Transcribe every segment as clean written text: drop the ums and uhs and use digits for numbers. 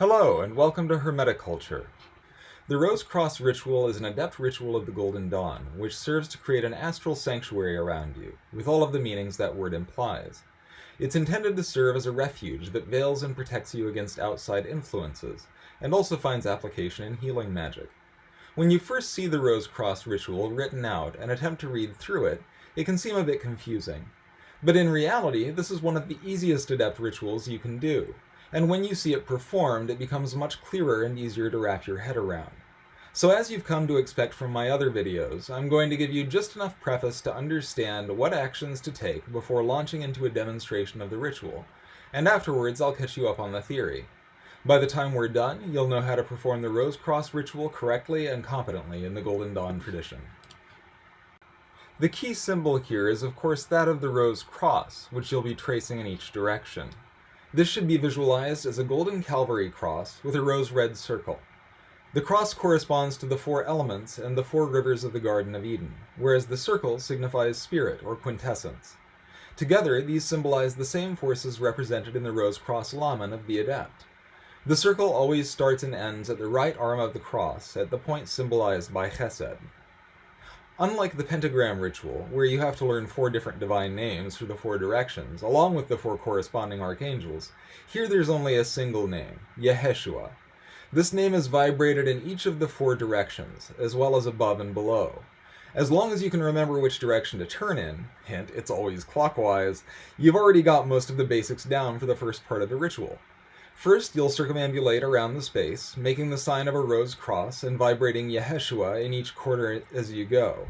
Hello, and welcome to Hermetic Culture. The Rose Cross ritual is an adept ritual of the Golden Dawn, which serves to create an astral sanctuary around you, with all of the meanings that word implies. It's intended to serve as a refuge that veils and protects you against outside influences, and also finds application in healing magic. When you first see the Rose Cross ritual written out and attempt to read through it, it can seem a bit confusing. But in reality, this is one of the easiest adept rituals you can do, and when you see it performed, it becomes much clearer and easier to wrap your head around. So as you've come to expect from my other videos, I'm going to give you just enough preface to understand what actions to take before launching into a demonstration of the ritual, and afterwards I'll catch you up on the theory. By the time we're done, you'll know how to perform the Rose Cross ritual correctly and competently in the Golden Dawn tradition. The key symbol here is of course that of the Rose Cross, which you'll be tracing in each direction. This should be visualized as a golden Calvary cross with a rose-red circle. The cross corresponds to the four elements and the four rivers of the Garden of Eden, whereas the circle signifies spirit or quintessence. Together, these symbolize the same forces represented in the Rose Cross Laman of the Adept. The circle always starts and ends at the right arm of the cross, at the point symbolized by Chesed. Unlike the pentagram ritual, where you have to learn 4 different divine names for the 4 directions, along with the 4 corresponding archangels, here there's only a single name, Yeshua. This name is vibrated in each of the 4 directions, as well as above and below. As long as you can remember which direction to turn in, hint, it's always clockwise, you've already got most of the basics down for the first part of the ritual. First, you'll circumambulate around the space, making the sign of a rose cross and vibrating Yeshua in each quarter as you go.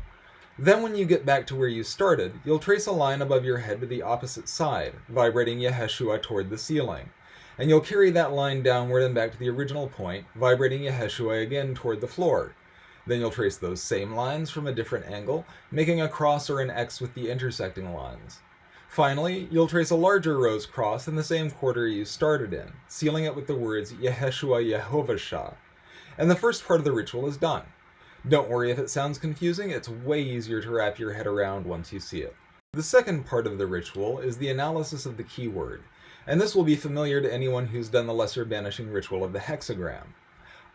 Then when you get back to where you started, you'll trace a line above your head to the opposite side, vibrating Yeshua toward the ceiling. And you'll carry that line downward and back to the original point, vibrating Yeshua again toward the floor. Then you'll trace those same lines from a different angle, making a cross or an X with the intersecting lines. Finally, you'll trace a larger rose cross in the same quarter you started in, sealing it with the words Yeshua Yehovah. And the first part of the ritual is done. Don't worry if it sounds confusing, it's way easier to wrap your head around once you see it. The second part of the ritual is the analysis of the keyword, and this will be familiar to anyone who's done the lesser banishing ritual of the hexagram.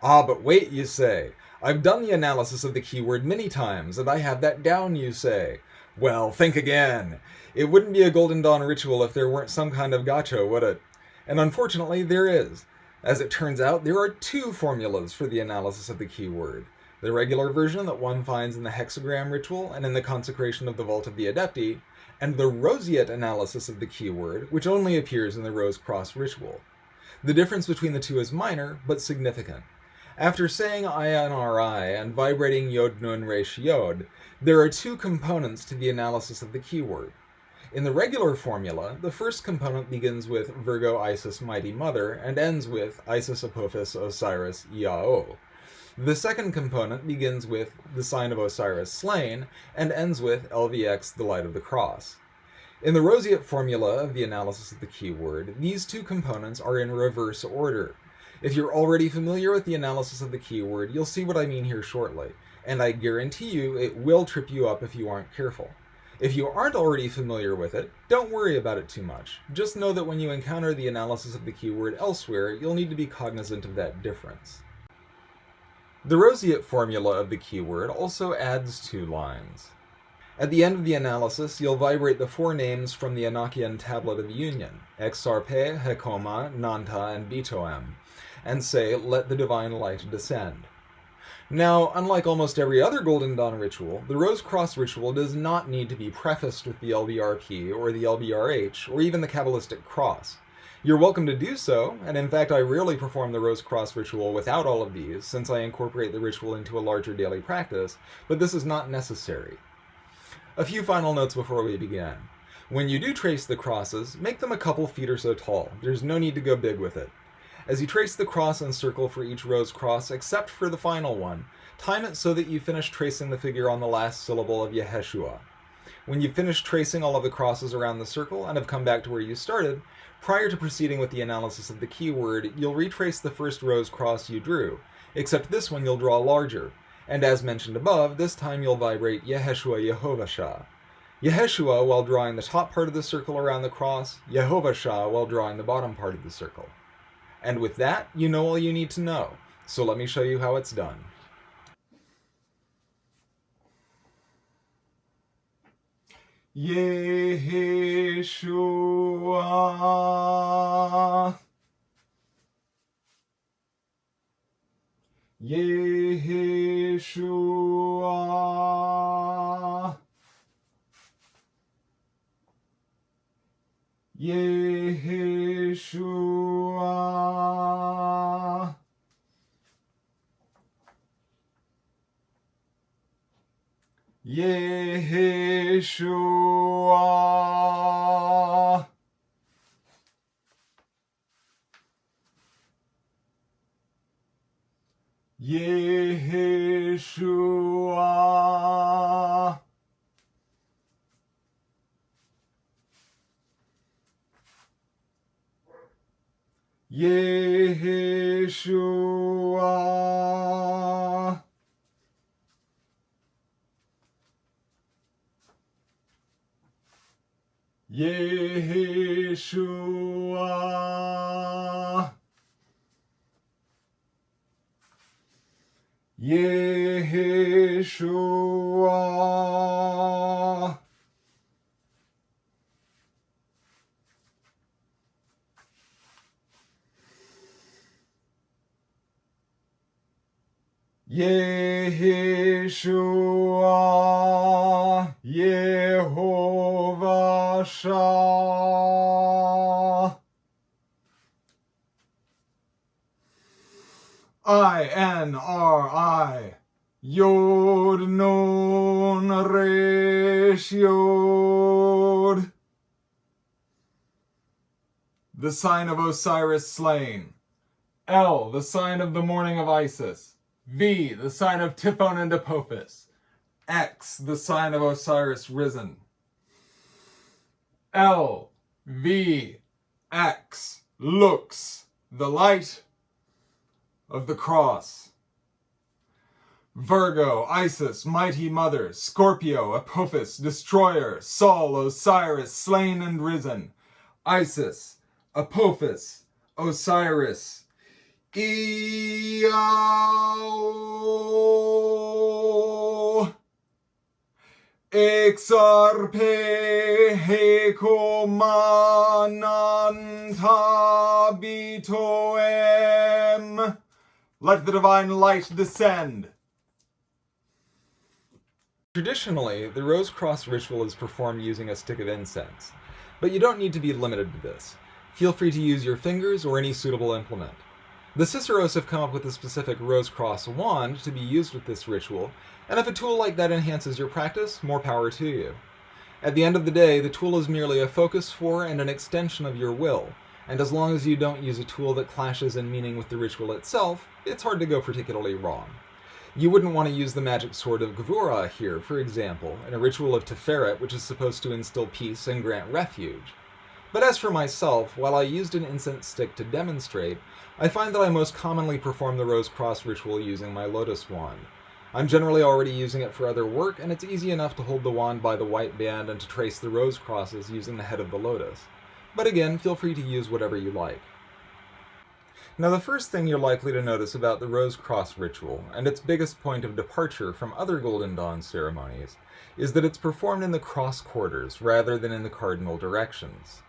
Ah, but wait, you say. I've done the analysis of the keyword many times, and I have that down, you say. Well, think again. It wouldn't be a Golden Dawn ritual if there weren't some kind of gotcha, would it? And unfortunately, there is. As it turns out, there are 2 formulas for the analysis of the keyword. The regular version that one finds in the hexagram ritual and in the consecration of the Vault of the Adepti, and the roseate analysis of the keyword, which only appears in the Rose Cross ritual. The difference between the 2 is minor, but significant. After saying INRI and vibrating Yod Nun Resh Yod, there are 2 components to the analysis of the keyword. In the regular formula, the first component begins with Virgo Isis Mighty Mother and ends with Isis Apophis Osiris Iao. The second component begins with the sign of Osiris Slain and ends with LVX, the Light of the Cross. In the roseate formula of the analysis of the keyword, these 2 components are in reverse order. If you're already familiar with the analysis of the keyword, you'll see what I mean here shortly, and I guarantee you it will trip you up if you aren't careful. If you aren't already familiar with it, don't worry about it too much. Just know that when you encounter the analysis of the keyword elsewhere, you'll need to be cognizant of that difference. The roseate formula of the keyword also adds 2 lines. At the end of the analysis, you'll vibrate the 4 names from the Enochian Tablet of Union, Exarpe, Hekoma, Nanta, and Bitoem, and say, "Let the divine light descend." Now, unlike almost every other Golden Dawn ritual, the Rose Cross ritual does not need to be prefaced with the LBRP or the LBRH or even the Kabbalistic cross. You're welcome to do so, and in fact I rarely perform the Rose Cross ritual without all of these, since I incorporate the ritual into a larger daily practice, but this is not necessary. A few final notes before we begin. When you do trace the crosses, make them a couple feet or so tall. There's no need to go big with it. As you trace the cross and circle for each rose cross, except for the final one, time it so that you finish tracing the figure on the last syllable of Yeshua. When you've finished tracing all of the crosses around the circle and have come back to where you started, prior to proceeding with the analysis of the keyword, you'll retrace the first rose cross you drew, except this one you'll draw larger, and as mentioned above, this time you'll vibrate Yeshua Yehovah. Yeshua while drawing the top part of the circle around the cross, Yehovah while drawing the bottom part of the circle. And with that, you know all you need to know. So let me show you how it's done. Yeshua, Yeshua, Yeshua, Yeshua, Yeshua, Yeshua, Yeshua, Yeshua, Yeshua, Yehovah Shah. I-N-R-I, Yod Nun Resh Yod. The sign of Osiris slain. L, the sign of the morning of Isis. V, the sign of Typhon and Apophis. X, the sign of Osiris risen. L, V, X, lux, the light of the cross. Virgo, Isis, mighty mother. Scorpio, Apophis, destroyer. Sol, Osiris, slain and risen. Isis, Apophis, Osiris. Iao Exarpe Hekomananta Bitoem. Let the divine light descend. Traditionally, the Rose Cross ritual is performed using a stick of incense, but you don't need to be limited to this. Feel free to use your fingers or any suitable implement. The Ciceros have come up with a specific Rose Cross wand to be used with this ritual, and if a tool like that enhances your practice, more power to you. At the end of the day, the tool is merely a focus for and an extension of your will, and as long as you don't use a tool that clashes in meaning with the ritual itself, it's hard to go particularly wrong. You wouldn't want to use the magic sword of Gvura here, for example, in a ritual of Tiferet, which is supposed to instill peace and grant refuge. But as for myself, while I used an incense stick to demonstrate, I find that I most commonly perform the Rose Cross ritual using my Lotus wand. I'm generally already using it for other work, and it's easy enough to hold the wand by the white band and to trace the rose crosses using the head of the lotus. But again, feel free to use whatever you like. Now, the first thing you're likely to notice about the Rose Cross ritual, and its biggest point of departure from other Golden Dawn ceremonies, is that it's performed in the cross quarters rather than in the cardinal directions.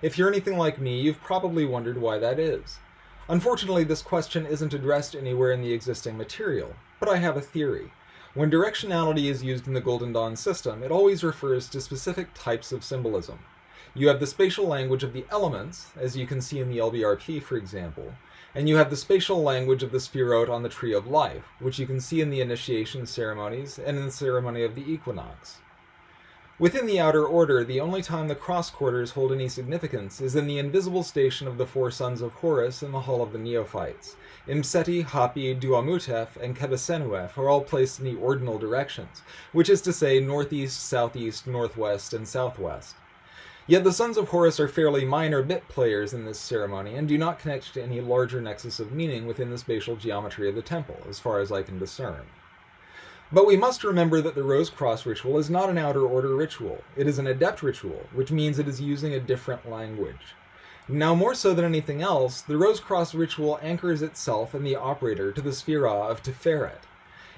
If you're anything like me, you've probably wondered why that is. Unfortunately, this question isn't addressed anywhere in the existing material, but I have a theory. When directionality is used in the Golden Dawn system, it always refers to specific types of symbolism. You have the spatial language of the elements, as you can see in the LBRP, for example, and you have the spatial language of the Sphirot on the Tree of Life, which you can see in the initiation ceremonies and in the ceremony of the equinox. Within the outer order, the only time the cross quarters hold any significance is in the invisible station of the four sons of Horus in the Hall of the Neophytes. Imseti, Hapi, Duamutef, and Kebesenuef are all placed in the ordinal directions, which is to say northeast, southeast, northwest, and southwest. Yet the sons of Horus are fairly minor bit players in this ceremony and do not connect to any larger nexus of meaning within the spatial geometry of the temple, as far as I can discern. But we must remember that the Rose Cross ritual is not an outer order ritual. It is an adept ritual, which means it is using a different language. Now, more so than anything else, the Rose Cross ritual anchors itself and the operator to the Sphira of Tiferet.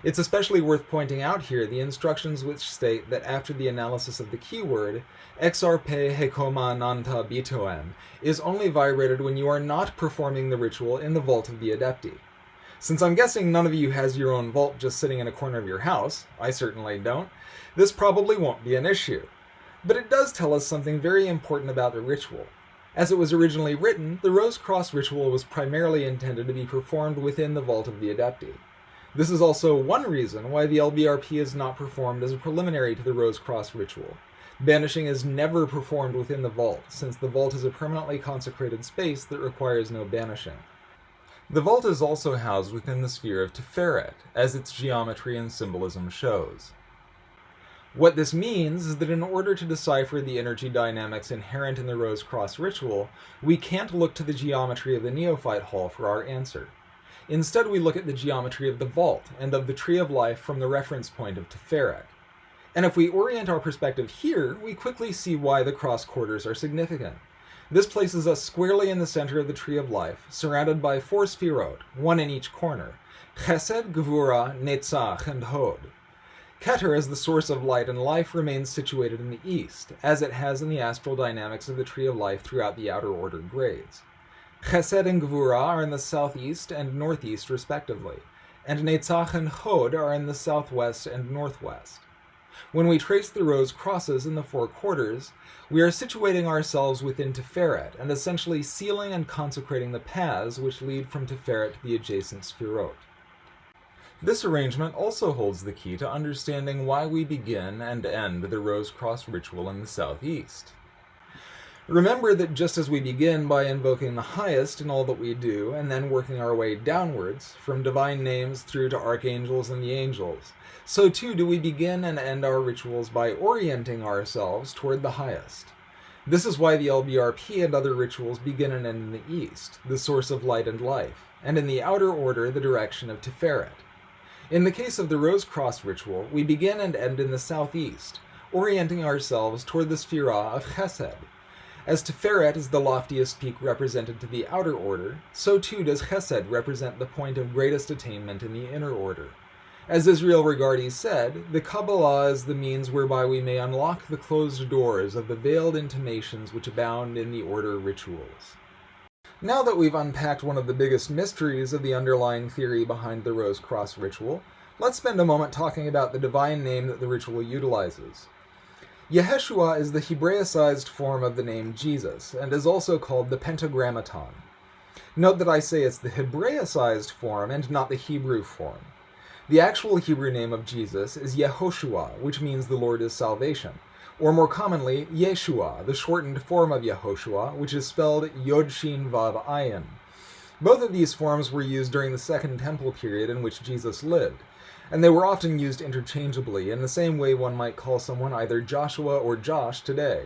It's especially worth pointing out here the instructions which state that after the analysis of the keyword, XRP Hekoma Nanta Bitoem is only vibrated when you are not performing the ritual in the vault of the Adepti. Since I'm guessing none of you has your own vault just sitting in a corner of your house, I certainly don't, this probably won't be an issue. But it does tell us something very important about the ritual. As it was originally written, the Rose Cross ritual was primarily intended to be performed within the vault of the Adepti. This is also one reason why the LBRP is not performed as a preliminary to the Rose Cross ritual. Banishing is never performed within the vault, since the vault is a permanently consecrated space that requires no banishing. The vault is also housed within the sphere of Tiferet, as its geometry and symbolism shows. What this means is that in order to decipher the energy dynamics inherent in the Rose Cross ritual, we can't look to the geometry of the Neophyte Hall for our answer. Instead, we look at the geometry of the vault and of the Tree of Life from the reference point of Tiferet. And if we orient our perspective here, we quickly see why the cross quarters are significant. This places us squarely in the center of the Tree of Life, surrounded by 4 Sphirot, one in each corner: Chesed, Gevura, Netzach, and Hod. Keter, as the source of light and life, remains situated in the east, as it has in the astral dynamics of the Tree of Life throughout the outer order grades. Chesed and Gevura are in the southeast and northeast respectively, and Netzach and Hod are in the southwest and northwest. When we trace the rose crosses in the 4 quarters, we are situating ourselves within Tiferet and essentially sealing and consecrating the paths which lead from Tiferet to the adjacent Sphirot. This arrangement also holds the key to understanding why we begin and end the Rose Cross ritual in the southeast. Remember that just as we begin by invoking the highest in all that we do, and then working our way downwards, from divine names through to archangels and the angels, so too do we begin and end our rituals by orienting ourselves toward the highest. This is why the LBRP and other rituals begin and end in the east, the source of light and life, and in the outer order, the direction of Tiferet. In the case of the Rose Cross ritual, we begin and end in the southeast, orienting ourselves toward the Sphira of Chesed. As Tiferet is the loftiest peak represented to the outer order, so too does Chesed represent the point of greatest attainment in the inner order. As Israel Regardi said, the Kabbalah is the means whereby we may unlock the closed doors of the veiled intimations which abound in the order rituals. Now that we've unpacked one of the biggest mysteries of the underlying theory behind the Rose Cross ritual, let's spend a moment talking about the divine name that the ritual utilizes. Yeshua is the Hebraicized form of the name Jesus, and is also called the Pentagrammaton. Note that I say it's the Hebraicized form and not the Hebrew form. The actual Hebrew name of Jesus is Yehoshua, which means the Lord is salvation, or more commonly, Yeshua, the shortened form of Yehoshua, which is spelled Yod Shin Vav Ayin. Both of these forms were used during the Second Temple period in which Jesus lived, and they were often used interchangeably, in the same way one might call someone either Joshua or Josh today.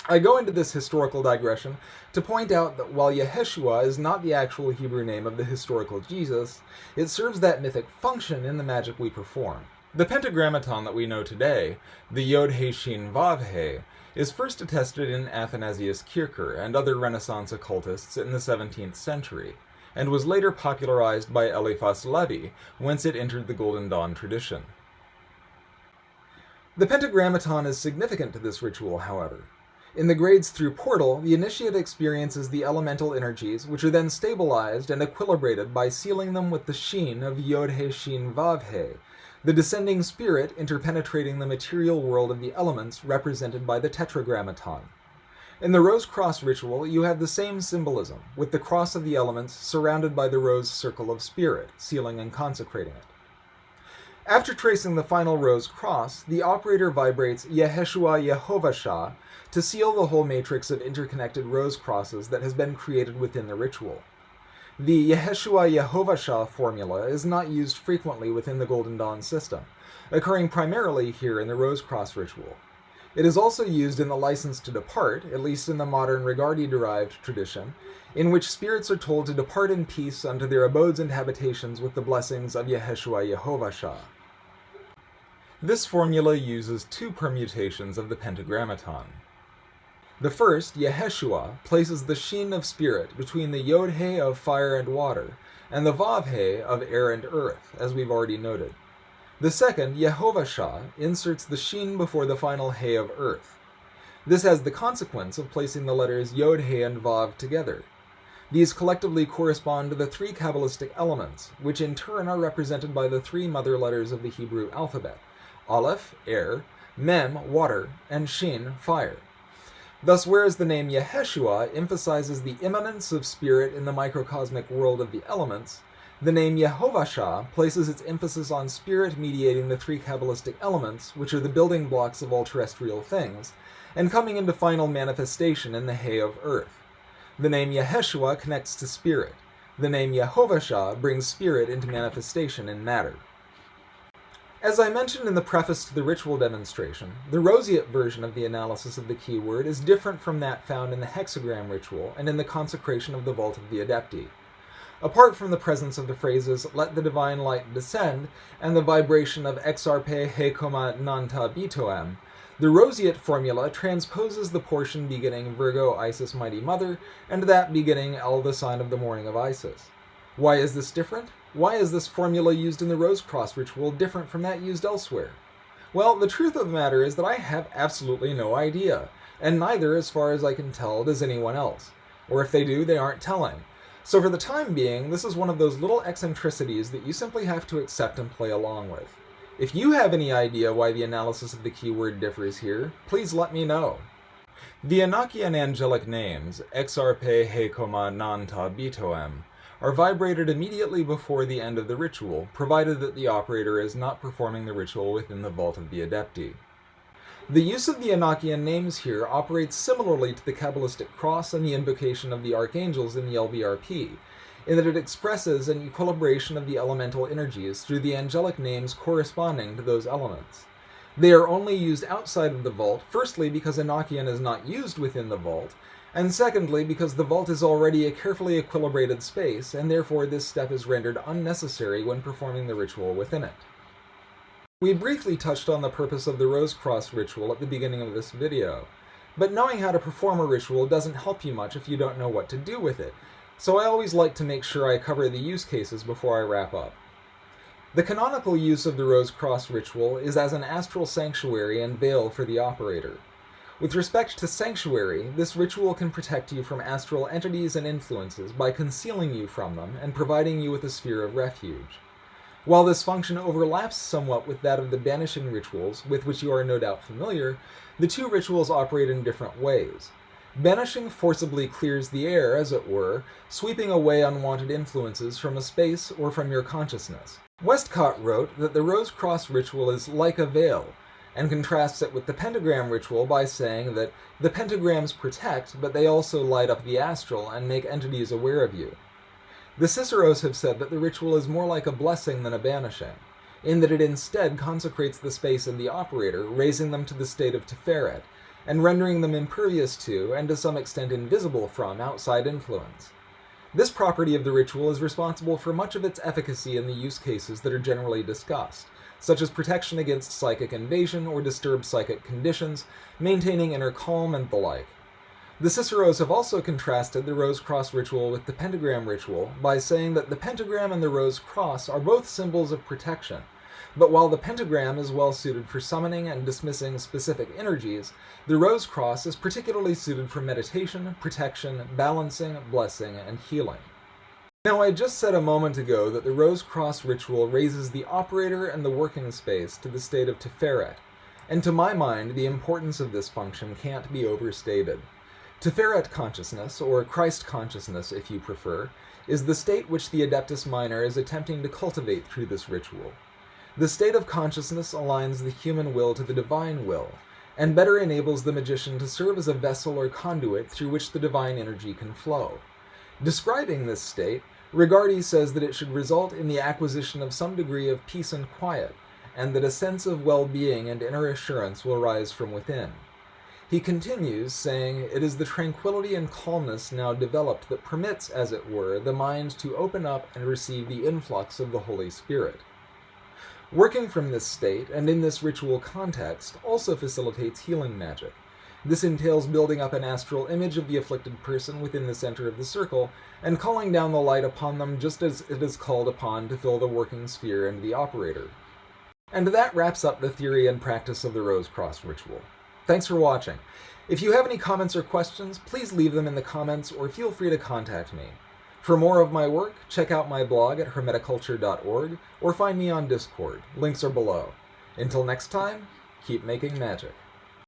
I go into this historical digression to point out that while Yeshua is not the actual Hebrew name of the historical Jesus, it serves that mythic function in the magic we perform. The Pentagrammaton that we know today, the Yod He Shin Vav He, is first attested in Athanasius Kircher and other Renaissance occultists in the 17th century, and was later popularized by Eliphas Levi, whence it entered the Golden Dawn tradition. The Pentagrammaton is significant to this ritual, however. In the grades through Portal, the initiate experiences the elemental energies, which are then stabilized and equilibrated by sealing them with the Shin of Yod He Shin Vav He, the descending spirit interpenetrating the material world of the elements represented by the Tetragrammaton. In the Rose Cross ritual, you have the same symbolism, with the cross of the elements surrounded by the rose circle of spirit, sealing and consecrating it. After tracing the final rose cross, the operator vibrates Yeshua Yehovashah to seal the whole matrix of interconnected rose crosses that has been created within the ritual. The Yeshua Yehovashah formula is not used frequently within the Golden Dawn system, occurring primarily here in the Rose Cross ritual. It is also used in the License to Depart, at least in the modern Regardi-derived tradition, in which spirits are told to depart in peace unto their abodes and habitations with the blessings of Yeshua Yehovashah. This formula uses 2 permutations of the Pentagrammaton. The first, Yeheshua, places the Shin of spirit between the Yod-He of fire and water, and the Vav-He of air and earth, as we've already noted. The second, Yehovah-Shah, inserts the Shin before the final He of earth. This has the consequence of placing the letters Yod-He and Vav together. These collectively correspond to the three Kabbalistic elements, which in turn are represented by the three mother letters of the Hebrew alphabet: Aleph, air; Mem, water; and Shin, fire. Thus, whereas the name Yeheshua emphasizes the immanence of spirit in the microcosmic world of the elements, the name Yehovah-Shah places its emphasis on spirit mediating the three Kabbalistic elements, which are the building blocks of all terrestrial things, and coming into final manifestation in the He of earth. The name Yeheshua connects to spirit. The name Yehovah-Shah brings spirit into manifestation in matter. As I mentioned in the preface to the ritual demonstration, the roseate version of the analysis of the keyword is different from that found in the hexagram ritual and in the consecration of the Vault of the Adepti. Apart from the presence of the phrases "Let the divine light descend" and the vibration of "Exarpe hekoma nanta bitoem," the roseate formula transposes the portion beginning Virgo Isis Mighty Mother and that beginning El the sign of the morning of Isis. Why is this different? Why is this formula used in the Rose Cross ritual different from that used elsewhere? Well, the truth of the matter is that I have absolutely no idea, and neither, as far as I can tell, does anyone else. Or if they do, they aren't telling. So for the time being, this is one of those little eccentricities that you simply have to accept and play along with. If you have any idea why the analysis of the keyword differs here, please let me know. The Enochian angelic names, Exarpe hekoma nanta bitoem, are vibrated immediately before the end of the ritual, provided that the operator is not performing the ritual within the Vault of the Adepti. The use of the Enochian names here operates similarly to the Kabbalistic cross and the invocation of the archangels in the LBRP, in that it expresses an equilibration of the elemental energies through the angelic names corresponding to those elements. They are only used outside of the vault, firstly because Enochian is not used within the vault, and secondly because the vault is already a carefully equilibrated space, and therefore this step is rendered unnecessary when performing the ritual within it. We briefly touched on the purpose of the Rose Cross ritual at the beginning of this video, but knowing how to perform a ritual doesn't help you much if you don't know what to do with it, so I always like to make sure I cover the use cases before I wrap up. The canonical use of the Rose Cross ritual is as an astral sanctuary and veil for the operator. With respect to sanctuary, this ritual can protect you from astral entities and influences by concealing you from them and providing you with a sphere of refuge. While this function overlaps somewhat with that of the banishing rituals, with which you are no doubt familiar, the two rituals operate in different ways. Banishing forcibly clears the air, as it were, sweeping away unwanted influences from a space or from your consciousness. Westcott wrote that the Rose Cross ritual is like a veil, and contrasts it with the pentagram ritual by saying that the pentagrams protect, but they also light up the astral and make entities aware of you. The Ciceros have said that the ritual is more like a blessing than a banishing, in that it instead consecrates the space and the operator, raising them to the state of Tiferet, and rendering them impervious to, and to some extent invisible from, outside influence. This property of the ritual is responsible for much of its efficacy in the use cases that are generally discussed, such as protection against psychic invasion or disturbed psychic conditions, maintaining inner calm, and the like. The Ciceros have also contrasted the Rose Cross ritual with the pentagram ritual by saying that the pentagram and the Rose Cross are both symbols of protection, but while the pentagram is well suited for summoning and dismissing specific energies, the Rose Cross is particularly suited for meditation, protection, balancing, blessing, and healing. Now, I just said a moment ago that the Rose Cross ritual raises the operator and the working space to the state of Tiferet, and to my mind, the importance of this function can't be overstated. Tiferet consciousness, or Christ consciousness if you prefer, is the state which the Adeptus Minor is attempting to cultivate through this ritual. The state of consciousness aligns the human will to the divine will, and better enables the magician to serve as a vessel or conduit through which the divine energy can flow. Describing this state, Rigardi says that it should result in the acquisition of some degree of peace and quiet, and that a sense of well-being and inner assurance will rise from within. He continues, saying, "It is the tranquility and calmness now developed that permits, as it were, the mind to open up and receive the influx of the Holy Spirit." Working from this state, and in this ritual context, also facilitates healing magic. This entails building up an astral image of the afflicted person within the center of the circle, and calling down the light upon them just as it is called upon to fill the working sphere and the operator. And that wraps up the theory and practice of the Rose Cross ritual. Thanks for watching. If you have any comments or questions, please leave them in the comments or feel free to contact me. For more of my work, check out my blog at hermeticulture.org or find me on Discord. Links are below. Until next time, keep making magic.